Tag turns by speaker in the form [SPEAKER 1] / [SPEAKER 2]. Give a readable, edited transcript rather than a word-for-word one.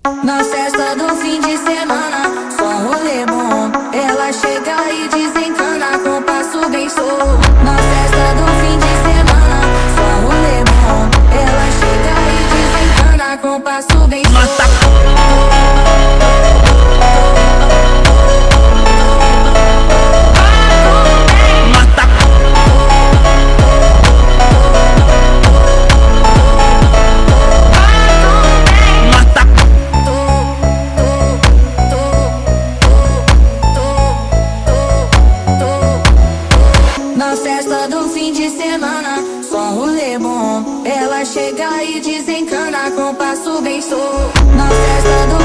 [SPEAKER 1] Na festa do fim de semana, só rolê bom. Ela chega e desencana com passo bem solto. Na festa do fim de semana, só rolê bom. Ela chega e desencana com passo bem solto. Na festa do fim de semana, só rolê bom. Ela chega e desencana com passo bem solto. Na festa do